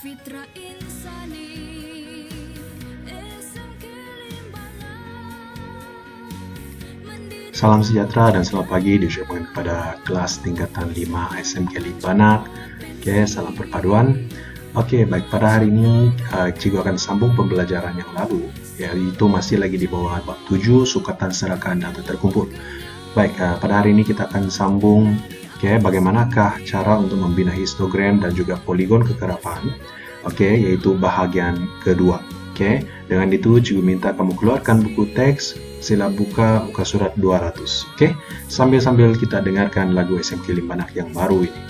Fitra insani Salam sejahtera dan selamat pagi diucapkan kepada kelas tingkatan 5 SMK Limbanak. Oke, salam perpaduan. Oke, baik, pada hari ini Cikgu akan sambung pembelajaran yang lalu, yaitu masih lagi di bawah bab 7 sukatan serahkan data terkumpul. Baik, pada hari ini kita akan sambung bagaimanakah cara untuk membina histogram dan juga poligon kekerapan, yaitu bahagian kedua. Dengan itu Cikgu minta kamu keluarkan buku teks, sila buka muka surat 200. Sambil-sambil kita dengarkan lagu SMK Limbanak yang baru ini.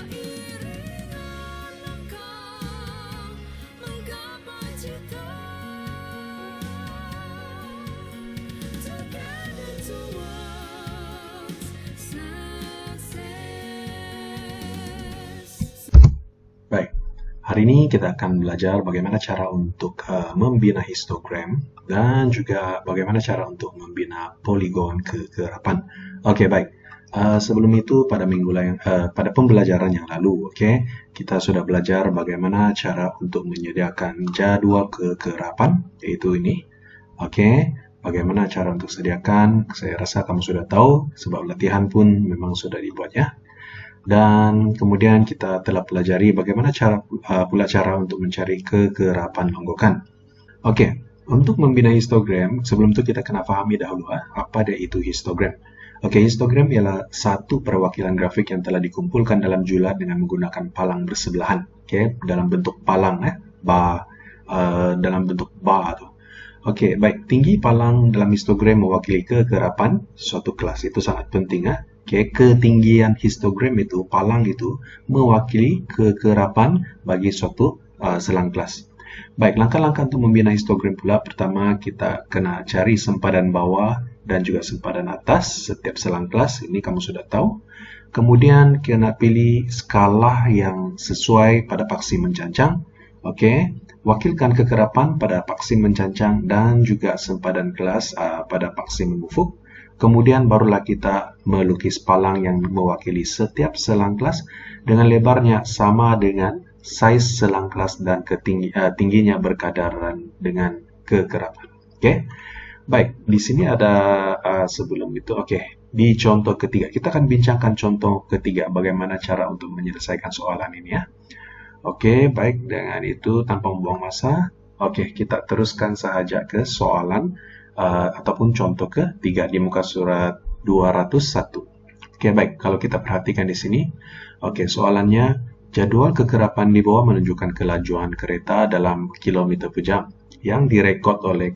Baik, hari ini kita akan belajar bagaimana cara untuk membina histogram dan juga bagaimana cara untuk membina poligon kekerapan. Oke, baik. Sebelum itu pada pada pembelajaran yang lalu, kita sudah belajar bagaimana cara untuk menyediakan jadwal kekerapan, yaitu ini. Bagaimana cara untuk sediakan? Saya rasa kamu sudah tahu sebab latihan pun memang sudah dibuatnya. Dan kemudian kita telah pelajari bagaimana pula cara untuk mencari kekerapan longgokan. Untuk membina histogram, sebelum itu kita kena pahami dahulu apa dia itu histogram. Histogram ialah satu perwakilan grafik yang telah dikumpulkan dalam jumlah dengan menggunakan palang bersebelahan. Dalam bentuk palang, dalam bentuk bar. Baik, tinggi palang dalam histogram mewakili kekerapan suatu kelas. Itu sangat penting. Ketinggian histogram itu, palang itu, mewakili kekerapan bagi suatu selang kelas. Baik, langkah-langkah untuk membina histogram pula. Pertama, kita kena cari sempadan bawah dan juga sempadan atas setiap selang kelas. Ini kamu sudah tahu. Kemudian, kena pilih skala yang sesuai pada paksi mencancang. Wakilkan kekerapan pada paksi mencancang dan juga sempadan kelas pada paksi mengufuk. Kemudian barulah kita melukis palang yang mewakili setiap selang kelas dengan lebarnya sama dengan saiz selang kelas dan tingginya berkadaran dengan kekerapan. Baik, di sini ada sebelum itu. Di contoh ketiga kita akan bincangkan contoh ketiga bagaimana cara untuk menyelesaikan soalan ini ya. Baik, dengan itu tanpa membuang masa, kita teruskan saja ke soalan ataupun contoh ketiga di muka surat 201. Baik, kalau kita perhatikan di sini, soalannya jadwal kekerapan di bawah menunjukkan kelajuan kereta dalam kilometer per jam yang direkod oleh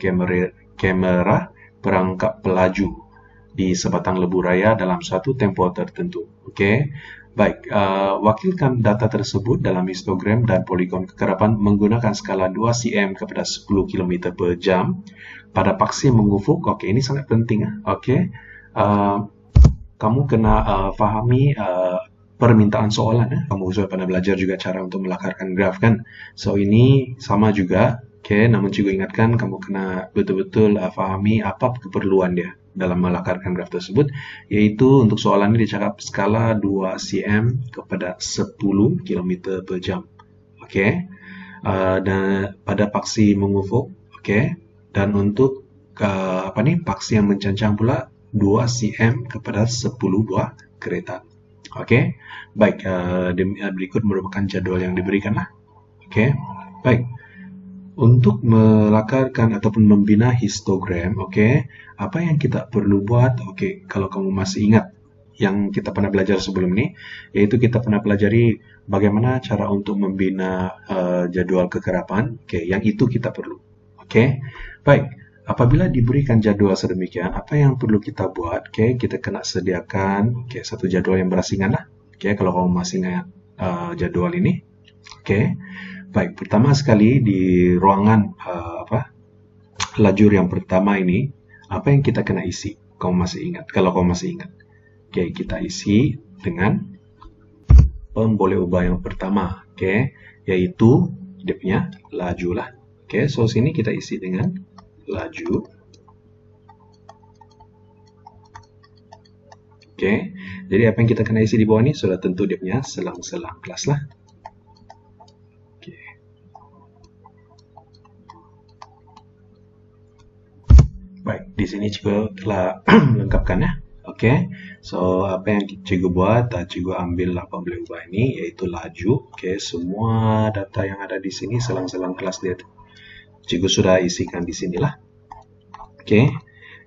kamera perangkap pelaju di sebatang lebuh raya dalam suatu tempoh tertentu. Baik, wakilkan data tersebut dalam histogram dan poligon kekerapan menggunakan skala 2 cm kepada 10 km per jam pada paksi mengufuk. Ini sangat penting. Kamu kena fahami permintaan soalan. Kamu sudah pernah belajar juga cara untuk melakarkan graf kan? So ini sama juga. Namun cikgu ingatkan kamu kena betul-betul fahami apa keperluan dia dalam melakarkan graf tersebut, yaitu untuk soalan ini dicakap skala 2 cm kepada 10 km per jam. Dan pada paksi mengufuk, dan untuk paksi yang mencancang pula 2 cm kepada 10 buah kereta. Baik, berikut merupakan jadwal yang diberikan lah. Baik. Untuk melakarkan ataupun membina histogram, apa yang kita perlu buat? Kalau kamu masih ingat yang kita pernah belajar sebelum ini, yaitu kita pernah pelajari bagaimana cara untuk membina jadwal kekerapan. Yang itu kita perlu. Baik, apabila diberikan jadwal sedemikian, apa yang perlu kita buat? Kita kena sediakan satu jadwal yang berasingan lah. Kalau kamu masih ingat jadwal ini. Baik, pertama sekali di ruangan lajur yang pertama ini, apa yang kita kena isi? Kamu masih ingat? Kalau kamu masih ingat, kita isi dengan pemboleh ubah yang pertama, yaitu dia punya laju lah. So sini kita isi dengan laju. Jadi apa yang kita kena isi di bawah ini sudah tentu dia punya selang-selang kelas lah. Baik, di sini cikgu telah lengkapkan ya. Oke, so apa yang cikgu buat, cikgu ambil 8 boleh ubah ini, yaitu laju. Oke, semua data yang ada di sini, selang-selang kelas dia tuh, cikgu sudah isikan di sinilah. Oke,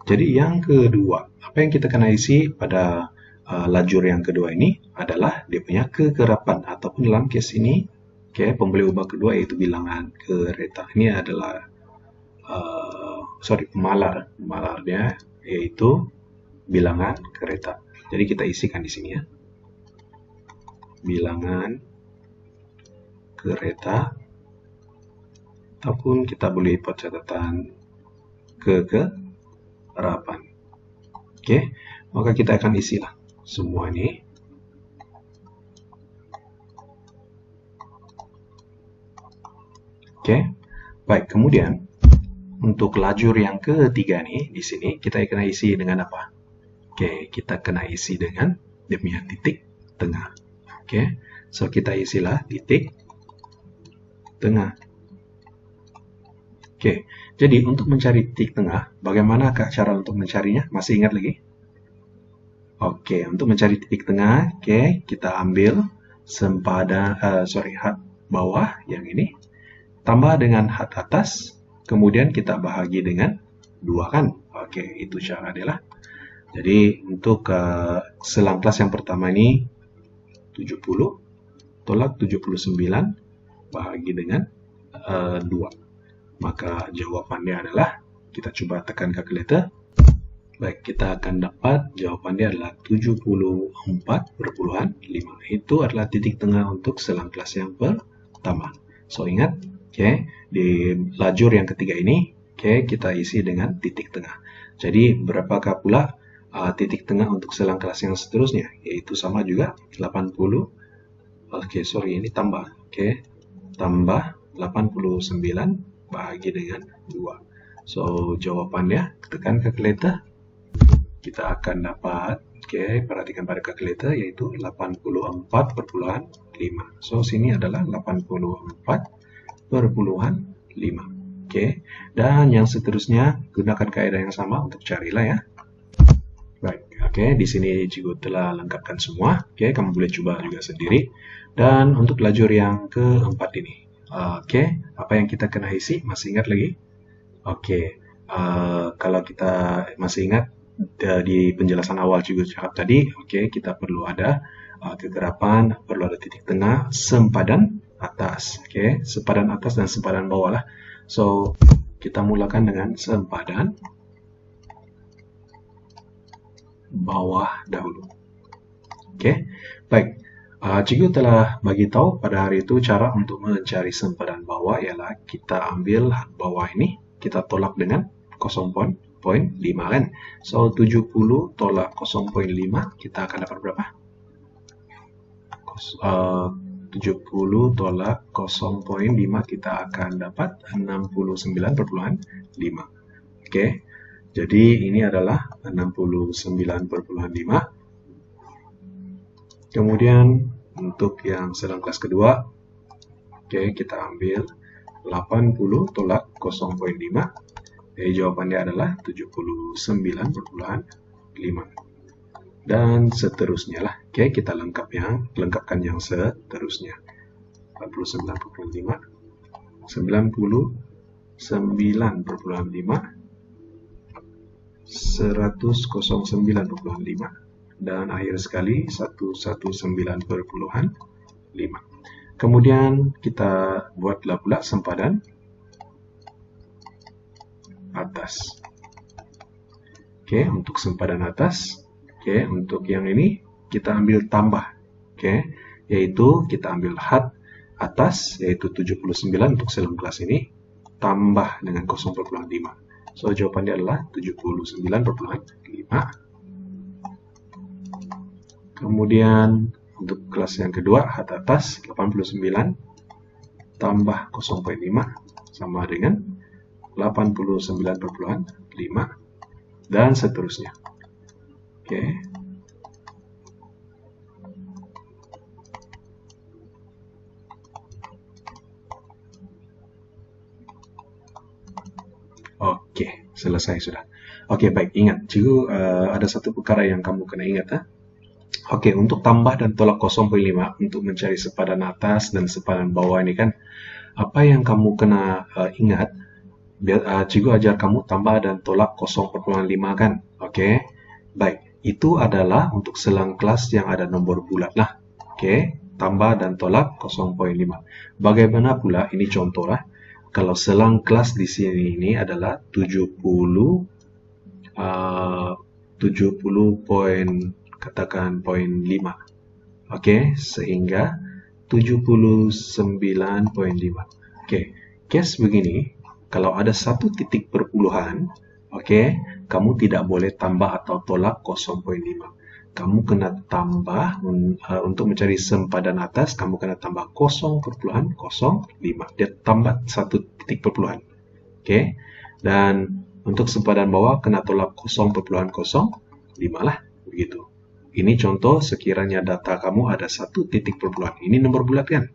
jadi yang kedua, apa yang kita kena isi pada lajur yang kedua ini adalah dia punya kekerapan, ataupun dalam case ini, oke, pembeli ubah kedua yaitu bilangan kereta. Ini adalah pemalarnya yaitu bilangan kereta. Jadi kita isikan di sini ya, bilangan kereta, ataupun kita boleh buat catatan kekerapan. Oke, maka kita akan isilah semua ini. Oke, baik. Kemudian untuk lajur yang ketiga nih, di sini kita kena isi dengan apa? Oke, kita kena isi dengan dia punya titik tengah. Oke, so kita isilah titik tengah. Oke, jadi untuk mencari titik tengah, bagaimana cara untuk mencarinya? Masih ingat lagi? Oke, untuk mencari titik tengah, oke, kita ambil hat bawah yang ini, tambah dengan hat atas, kemudian kita bahagi dengan 2 kan? Oke, itu cara dia lah. Jadi untuk selang kelas yang pertama ini 70 tolak 79 bahagi dengan 2. Maka jawabannya adalah, kita coba tekan kalkulator. Baik, kita akan dapat jawabannya adalah 74,5. Itu adalah titik tengah untuk selang kelas yang pertama. So ingat, oke, di lajur yang ketiga ini, oke, kita isi dengan titik tengah. Jadi berapakah pula titik tengah untuk selang kelas yang seterusnya? Yaitu sama juga 80. Oke, sorry, ini tambah. Oke, tambah 89 bahagi dengan 2. So jawabannya, tekan kalkulator, kita akan dapat, oke, perhatikan pada kalkulator, yaitu 84,5. So sini adalah 84,5. Oke, dan yang seterusnya gunakan kaidah yang sama untuk carilah ya. Baik, oke, di sini cikgu telah lengkapkan semua. Oke, kamu boleh coba juga sendiri. Dan untuk lajur yang keempat ini, oke, apa yang kita kena isi? Masih ingat lagi? Oke, kalau kita masih ingat di penjelasan awal juga cakap tadi, oke, kita perlu ada kegerapan, perlu ada titik tengah, sempadan atas, oke, sempadan atas dan sempadan bawah lah. So kita mulakan dengan sempadan bawah dahulu. Oke, baik. Cikgu telah bagi tahu pada hari itu cara untuk mencari sempadan bawah ialah kita ambil bawah ini, kita tolak dengan 0,5 kan. So 70 tolak 0,5 kita akan dapat berapa? 70 tolak 0,5 kita akan dapat 69,5. Oke, jadi ini adalah 69,5. Kemudian untuk yang selang kelas kedua, oke, kita ambil 80 tolak 0,5. Jadi jawabannya adalah 79,5. Dan seterusnya lah. Oke, kita lengkapkan yang seterusnya. 49,5, 99,5, 100,9,5, dan akhir sekali 119,5. Kemudian kita buatlah pula sempadan atas. Oke, untuk sempadan atas, oke, untuk yang ini kita ambil tambah, oke, yaitu kita ambil hat atas, yaitu 79 untuk selang kelas ini, tambah dengan 0,5. So jawabannya adalah 79,5. Kemudian untuk kelas yang kedua, hat atas 89 tambah 0,5 sama dengan 89,5, dan seterusnya. Oke. Oke, selesai sudah. Oke, baik. Ingat, cikgu ada satu perkara yang kamu kena ingat. Oke, untuk tambah dan tolak 0,5 untuk mencari sepadan atas dan sepadan bawah ini kan, apa yang kamu kena ingat, cikgu ajar kamu tambah dan tolak 0,5 kan? Oke, baik. Itu adalah untuk selang kelas yang ada nomor bulat lah. Oke, tambah dan tolak 0,5. Bagaimana pula, ini contoh lah. Kalau selang kelas di sini ini adalah 70 katakan 0,5. Oke, sehingga 79,5. Oke, case begini, kalau ada satu titik perpuluhan, oke, kamu tidak boleh tambah atau tolak 0,5. Kamu kena tambah untuk mencari sempadan atas, kamu kena tambah 0,05. Dia tambah satu titik perpuluhan. Oke, dan untuk sempadan bawah kena tolak 0,05 lah, begitu. Ini contoh sekiranya data kamu ada satu titik perpuluhan. Ini nomor bulat kan?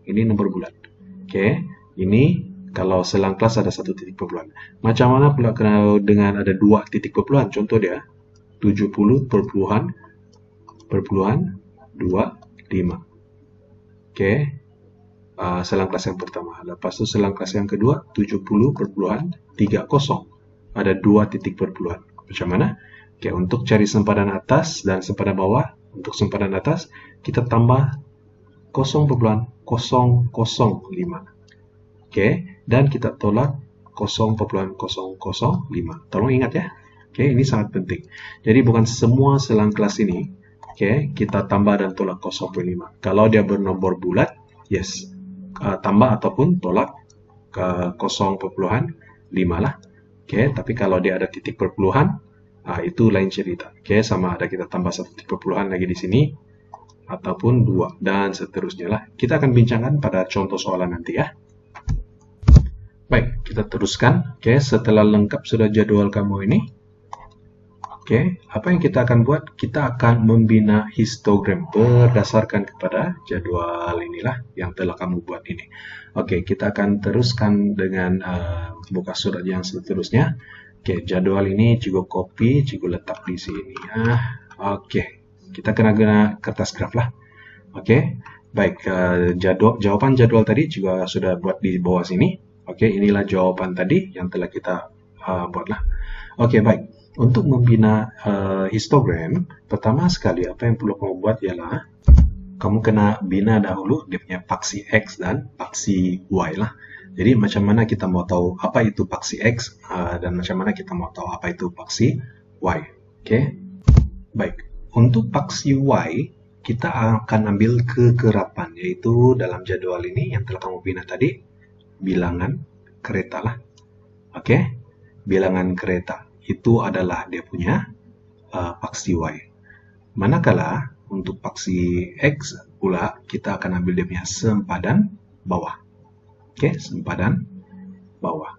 Ini nomor bulat. Oke, ini kalau selang kelas ada satu titik perpuluhan. Macam mana pula dengan ada dua titik perpuluhan? Contoh dia 70,25. Oke, selang kelas yang pertama. Lepas itu selang kelas yang kedua 70,30. Ada dua titik perpuluhan. Macam mana? Oke, untuk cari sempadan atas dan sempadan bawah, untuk sempadan atas kita tambah 0,005. Oke, dan kita tolak 0,005. Tolong ingat ya. Oke, ini sangat penting. Jadi bukan semua selang kelas ini, oke, kita tambah dan tolak 0,5. Kalau dia bernomor bulat, yes, tambah ataupun tolak ke 0,5 lah. Oke, tapi kalau dia ada titik perpuluhan, itu lain cerita. Oke, sama ada kita tambah satu titik perpuluhan lagi di sini, ataupun dua, dan seterusnya lah. Kita akan bincangkan pada contoh soalan nanti ya. Baik, kita teruskan. Oke, setelah lengkap sudah jadwal kamu ini. Oke, apa yang kita akan buat? Kita akan membina histogram berdasarkan kepada jadwal inilah yang telah kamu buat ini. Oke, kita akan teruskan dengan buka surat yang seterusnya. Oke, jadwal ini cikgu copy, cikgu letak di sini. Oke, kita kena guna kertas graf lah. Oke, baik. Jawaban jadwal tadi juga sudah buat di bawah sini. Oke, inilah jawaban tadi yang telah kita buat lah. Oke, baik. Untuk membina histogram, pertama sekali apa yang perlu kamu buat ialah kamu kena bina dahulu dia punya paksi X dan paksi Y lah. Jadi macam mana kita mau tahu apa itu paksi X dan macam mana kita mau tahu apa itu paksi Y. Oke, baik. Untuk paksi Y, kita akan ambil kekerapan, yaitu dalam jadwal ini yang telah kamu bina tadi, bilangan kereta lah. Oke, bilangan kereta. Itu adalah dia punya paksi Y. Manakala untuk paksi X pula, kita akan ambil dia punya sempadan bawah. Oke, sempadan bawah.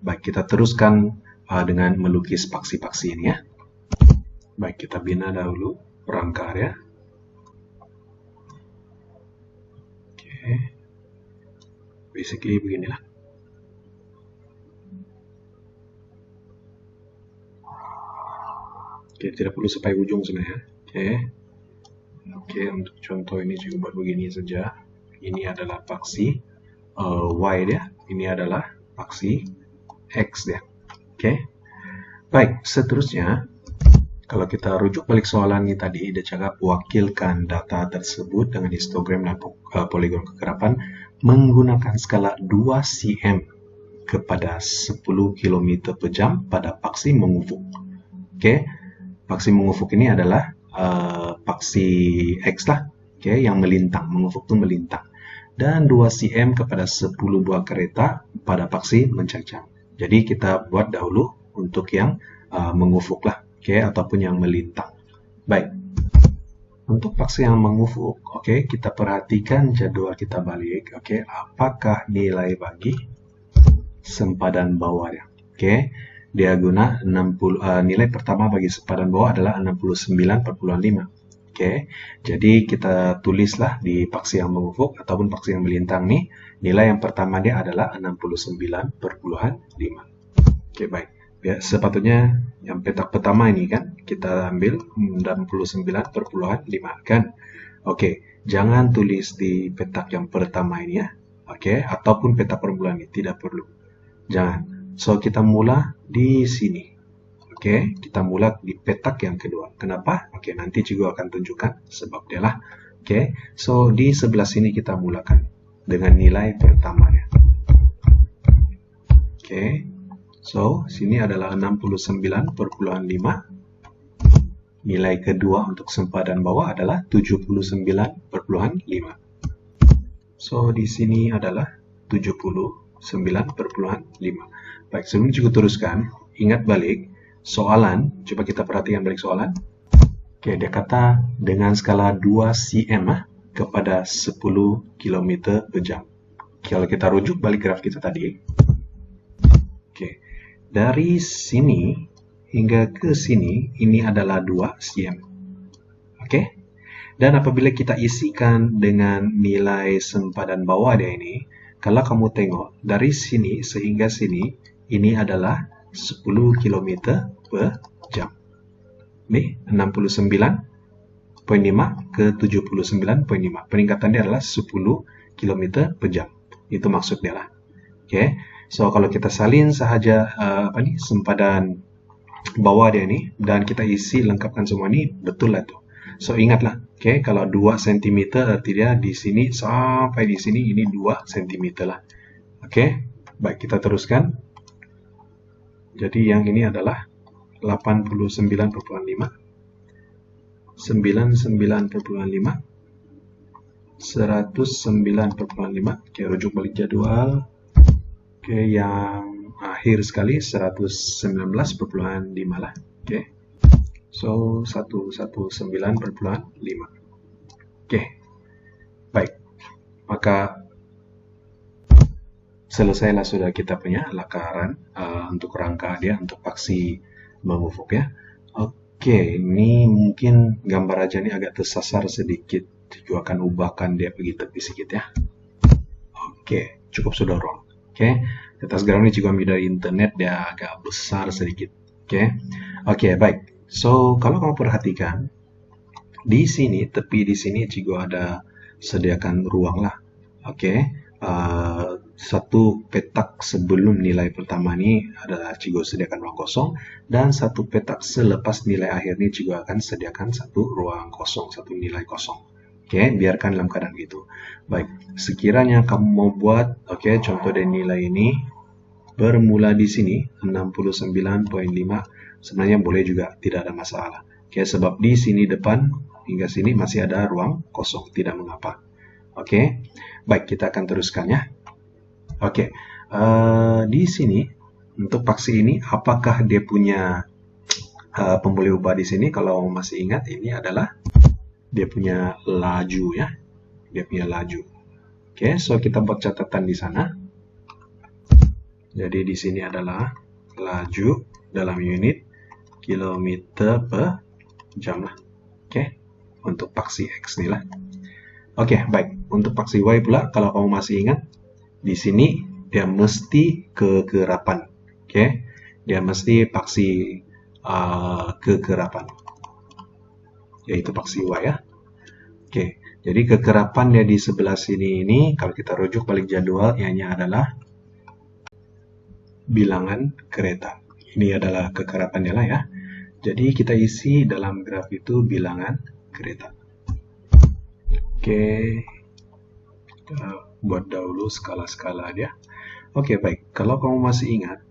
Baik, kita teruskan dengan melukis paksi-paksi ini ya. Baik, kita bina dahulu rangka area. Oke, basically beginilah. Oke, tidak perlu sampai ujung sebenarnya. Oke, untuk contoh ini juga buat begini saja. Ini adalah paksi Y dia, ini adalah paksi X dia. Oke, baik. Seterusnya, kalau kita rujuk balik soalan ini tadi, dia cakap wakilkan data tersebut dengan histogram dan poligon kekerapan menggunakan skala 2 cm kepada 10 km per jam pada paksi mengufuk. Oke, paksi mengufuk ini adalah paksi X lah. Oke, yang melintang, mengufuk itu melintang. Dan 2 cm kepada 10 buah kereta pada paksi mencajang. Jadi kita buat dahulu untuk yang mengufuk lah, oke, ataupun yang melintang. Baik, untuk paksi yang mengufuk, oke, kita perhatikan jadwal kita balik, oke, apakah nilai bagi sempadan bawahnya, oke, dia guna 60, nilai pertama bagi sempadan bawah adalah 69,5. Oke, jadi kita tulislah di paksi yang mengufuk ataupun paksi yang melintang nih, nilai yang pertama dia adalah 69,5. Oke, baik. Ya, sepatutnya yang petak pertama ini kan kita ambil 69,5 kan. Oke, jangan tulis di petak yang pertama ini ya. Oke, ataupun petak permulaan ini tidak perlu. Jangan. So kita mula di sini. Oke, kita mula di petak yang kedua. Kenapa? Oke, nanti juga akan tunjukkan sebab dia lah. Oke, so di sebelah sini kita mulakan dengan nilai pertamanya. Oke. So, sini adalah 69,5. Nilai kedua untuk sempadan bawah adalah 79,5. So, di sini adalah 79,5. Baik, sebelum juga teruskan, ingat balik soalan. Coba kita perhatikan balik soalan. Oke, dia kata dengan skala 2 cm kepada 10 km per jam. Kalau kita rujuk balik graf kita tadi. Oke. Dari sini hingga ke sini, ini adalah 2 cm. Oke? Dan apabila kita isikan dengan nilai sempadan bawah dia ini, kalau kamu tengok, dari sini sehingga sini, ini adalah 10 km per jam. Ini 69,5 ke 79,5. Peningkatan dia adalah 10 km per jam. Itu maksud dia lah. Oke? So, kalau kita salin sahaja sempadan bawah dia ni dan kita isi lengkapkan semua ni, betul lah tu. So, ingatlah, okay, kalau 2 cm arti dia di sini sampai di sini ini 2 cm lah. Oke, baik kita teruskan. Jadi yang ini adalah 89,5, 99,5, 109,5. Oke, rujuk balik jadwal. Oke, yang akhir sekali 119,5 lah. Oke. So, 119,5. Oke. Baik. Maka selesailah sudah kita punya lakaran untuk rangka dia untuk paksi memufuk ya. Oke, ini mungkin gambar aja nih agak tersasar sedikit. Juga akan ubahkan dia pergi tepi sedikit ya. Oke, cukup sudah wrong. Oke, kertas geram ini juga dari internet, dia agak besar sedikit. Oke, baik. So, kalau kamu perhatikan, di sini, tepi di sini juga ada sediakan ruang lah. Oke, satu petak sebelum nilai pertama ini adalah juga sediakan ruang kosong, dan satu petak selepas nilai akhir ini juga akan sediakan satu ruang kosong, satu nilai kosong. Oke, biarkan dalam keadaan gitu. Baik, sekiranya kamu mau buat, contoh dari nilai ini bermula di sini 69,5, sebenarnya boleh juga, tidak ada masalah. Oke, sebab di sini depan hingga sini masih ada ruang kosong, tidak mengapa. Oke, baik kita akan teruskan ya. Oke, di sini untuk paksi ini, apakah dia punya pemboleh ubah di sini? Kalau masih ingat, ini adalah dia punya laju ya, dia punya laju. Oke, so kita buat catatan di sana. Jadi di sini adalah laju dalam unit kilometer per jam lah. Oke, untuk paksi X ini lah. Oke, baik. Untuk paksi Y pula, kalau kamu masih ingat, di sini dia mesti kekerapan. Oke, dia mesti paksi kekerapan, yaitu paksi Y ya. Oke, jadi kekerapan dia di sebelah sini ini, kalau kita rujuk balik jadwal, ianya adalah bilangan kereta. Ini adalah kekerapannya lah ya. Jadi kita isi dalam graf itu bilangan kereta. Oke, kita buat dahulu skala-skala dia. Oke, baik. Kalau kamu masih ingat,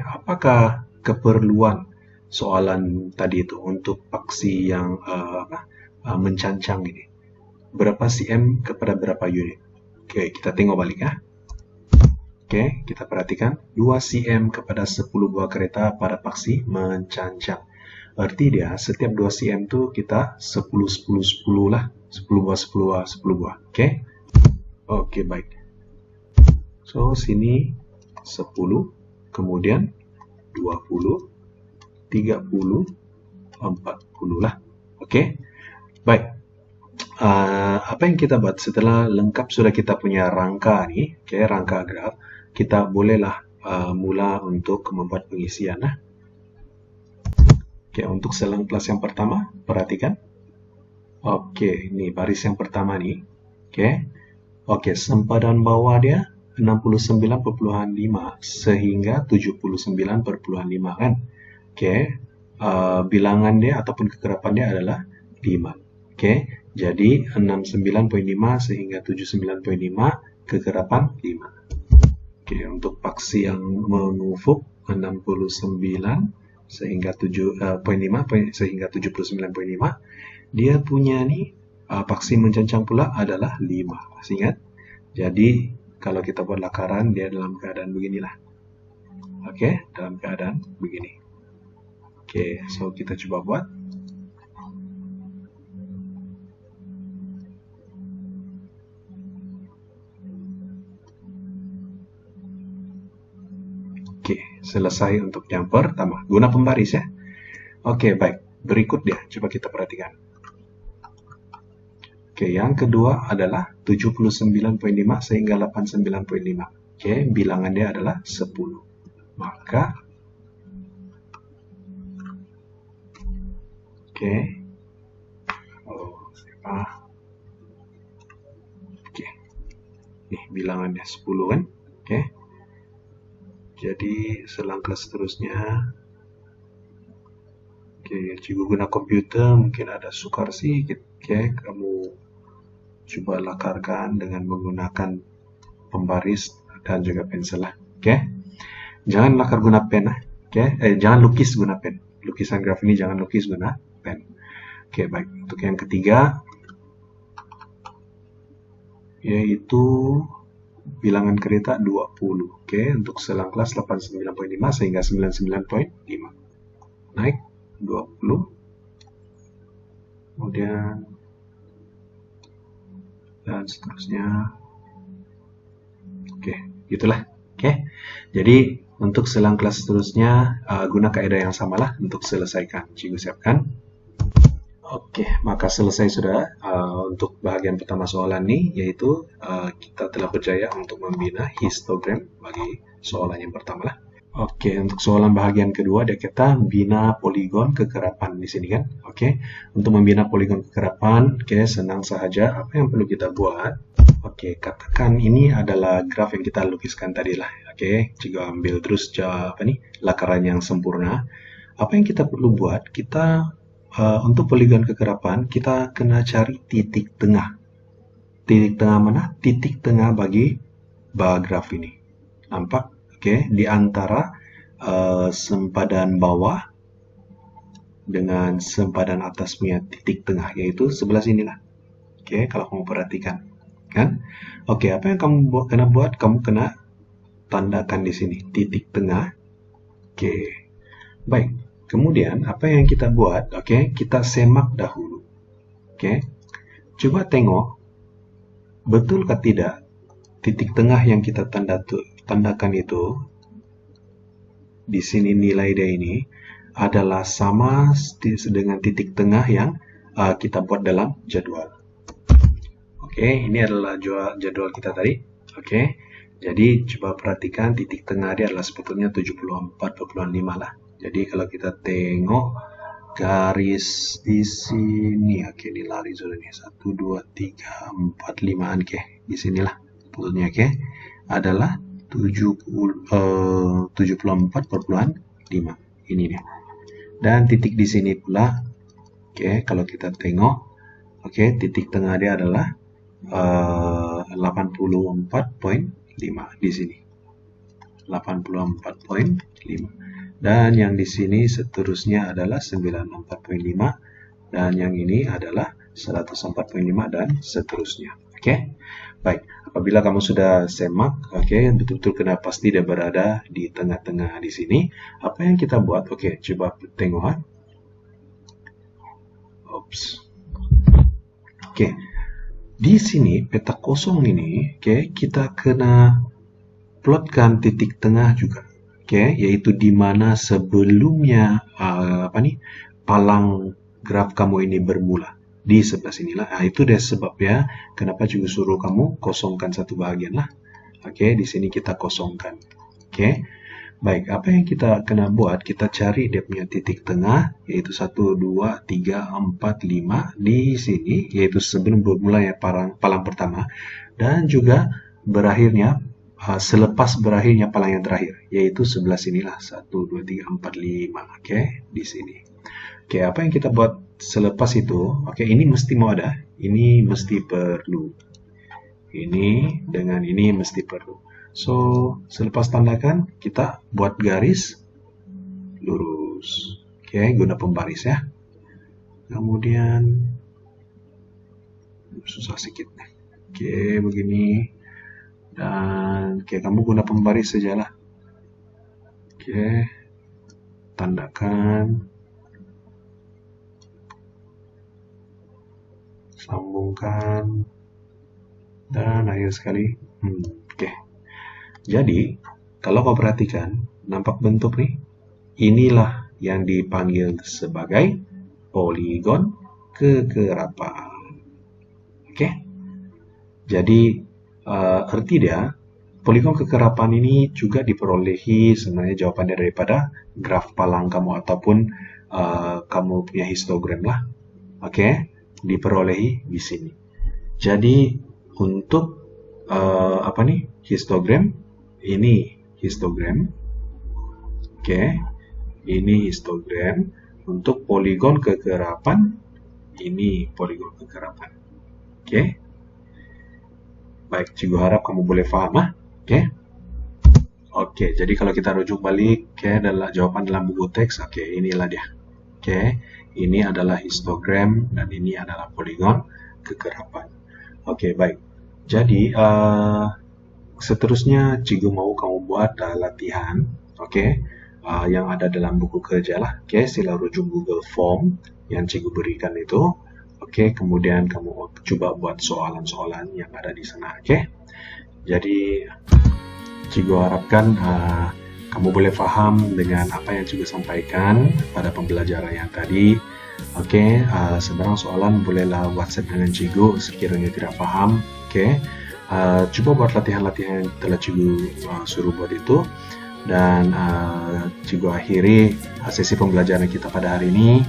apakah keperluan soalan tadi itu untuk paksi yang mencancang ini? Berapa cm kepada berapa unit? Oke, kita tengok balik ya. Oke, kita perhatikan 2 cm kepada 10 buah kereta pada paksi mencancang. Arti dia setiap 2 cm itu kita 10, 10, 10 lah. 10 buah, 10 buah, 10 buah. Oke? Oke, baik. So, sini 10, kemudian 20, 30, 40 lah. Oke? Baik. Apa yang kita buat setelah lengkap sudah kita punya rangka nih, rangka graf, kita bolehlah mula untuk membuat pengisian. Oke, untuk selang kelas yang pertama, perhatikan. Oke, ini baris yang pertama nih. Oke, sempadan bawah dia 69,5 sehingga 79,5 kan. Oke, bilangan dia ataupun kekerapan dia adalah 5. Oke, jadi 69,5 sehingga 79,5 kekerapan 5. Oke, untuk paksi yang mengufuk 69 sehingga 7,5 sehingga 79,5, dia punya nih paksi mencancang pula adalah 5. Masih ingat? Jadi kalau kita buat lakaran dia dalam keadaan beginilah. Oke, dalam keadaan begini. Oke, so kita coba buat. Oke, selesai untuk yang pertama. Guna pembaris ya. Oke, baik. Berikut dia, coba kita perhatikan. Oke, yang kedua adalah 79,5 sehingga 89,5. Oke, bilangan dia adalah 10. Maka oke. Oke. Nih bilangannya 10 kan? Oke. Jadi selangkah seterusnya, oke, cikgu guna komputer mungkin ada sukar sedikit. Oke, kamu coba lakarkan dengan menggunakan pembaris dan juga pensel lah. Oke, jangan lakar guna pen. Oke, jangan lukis guna pen. Lukisan graf ini jangan lukis guna pen. Oke, baik. Untuk yang ketiga, yaitu bilangan kereta 20. Oke, untuk selang kelas 89,5 sehingga 99,5. Naik 20. Kemudian dan seterusnya. Oke, gitulah. Oke. Jadi untuk selang kelas seterusnya guna kaidah yang samalah untuk selesaikan. Cikgu siapkan. Oke, maka selesai sudah untuk bahagian pertama soalan ini, yaitu kita telah berjaya untuk membina histogram bagi soalan yang pertama lah. Oke, untuk soalan bahagian kedua dia kata bina poligon kekerapan di sini kan. Oke, untuk membina poligon kekerapan, oke, senang saja. Apa yang perlu kita buat? Oke, katakan ini adalah graf yang kita lukiskan tadi lah. Oke, jika ambil terus lakaran yang sempurna. Apa yang kita perlu buat? Kita untuk poligon kekerapan, kita kena cari titik tengah. Titik tengah mana? Titik tengah bagi bar graf ini. Nampak? Oke, di antara sempadan bawah dengan sempadan atas punya titik tengah, yaitu sebelah sinilah. Oke, kalau kamu perhatikan. Kan? Oke, apa yang kamu kena buat? Kamu kena tandakan di sini, titik tengah. Oke, baik. Kemudian apa yang kita buat? Oke, kita semak dahulu. Oke, coba tengok betulkah tidak titik tengah yang kita tandakan itu di sini nilai dia ini adalah sama dengan titik tengah yang kita buat dalam jadwal. Oke, ini adalah jadwal kita tadi. Oke, jadi coba perhatikan titik tengah dia adalah sebetulnya 74,5 lah. Jadi kalau kita tengok garis di sini, oke, ini lari sudah nih 1, 2, 3, 4, 5an, oke, di sinilah sebetulnya, oke, adalah 74,5 ini dia. Dan titik di sini pula, oke, kalau kita tengok, oke, titik tengah dia adalah 84,5 di sini, 84,5. Dan yang di sini seterusnya adalah 94,5 dan yang ini adalah 104,5 dan seterusnya. Oke, baik. Apabila kamu sudah semak, oke, betul-betul kena pasti dia berada di tengah-tengah di sini. Apa yang kita buat? Oke, coba tengok. Oke, di sini peta kosong ini, oke, kita kena plotkan titik tengah juga. Oke, yaitu di mana sebelumnya palang graf kamu ini bermula di sebelah sinilah. Nah, itu dia sebabnya kenapa juga suruh kamu kosongkan satu bagian lah. Oke, di sini kita kosongkan. Oke, Baik, apa yang kita kena buat, kita cari dia punya titik tengah, yaitu 1, 2, 3, 4, 5 di sini, yaitu sebelum bermula yang palang pertama, dan juga berakhirnya, selepas berakhirnya palang yang terakhir, yaitu sebelah sinilah, 1, 2, 3, 4, 5, oke, di sini. Oke, apa yang kita buat selepas itu, oke, ini mesti mau ada, ini mesti perlu. Ini dengan ini mesti perlu. So, selepas tandakan, kita buat garis lurus. Oke, guna pembaris ya. Kemudian, susah sedikit. Oke, begini. Dan, oke, kamu guna pembaris sajalah. Oke, tandakan. Sambungkan. Dan akhir sekali. Oke. Jadi, kalau kau perhatikan, nampak bentuk nih, inilah yang dipanggil sebagai poligon kekerapan. Oke? Jadi, arti dia, poligon kekerapan ini juga diperolehi sebenarnya jawabannya daripada graf palang kamu ataupun kamu punya histogram lah. Oke? Diperolehi di sini. Jadi, untuk histogram, ini histogram. Oke. Ini histogram. Untuk poligon kekerapan, ini poligon kekerapan. Oke. Baik, cikgu harap kamu boleh paham, Oke. Oke, jadi kalau kita rujuk balik ke adalah jawaban dalam buku teks, oke, inilah dia. Oke, ini adalah histogram dan ini adalah poligon kekerapan. Oke, baik. Jadi, seterusnya cikgu mau kamu buat latihan, yang ada dalam buku kerja lah. Sila rujuk Google Form yang cikgu berikan itu. Kemudian kamu coba buat soalan-soalan yang ada di sana. Jadi, cikgu harapkan kamu boleh paham dengan apa yang cikgu sampaikan pada pembelajaran yang tadi. Sebarang soalan bolehlah WhatsApp dengan cikgu sekiranya tidak paham. Coba buat latihan-latihan yang telah cikgu suruh buat itu, dan cikgu akhiri sesi pembelajaran kita pada hari ini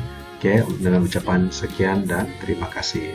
dengan ucapan sekian dan terima kasih.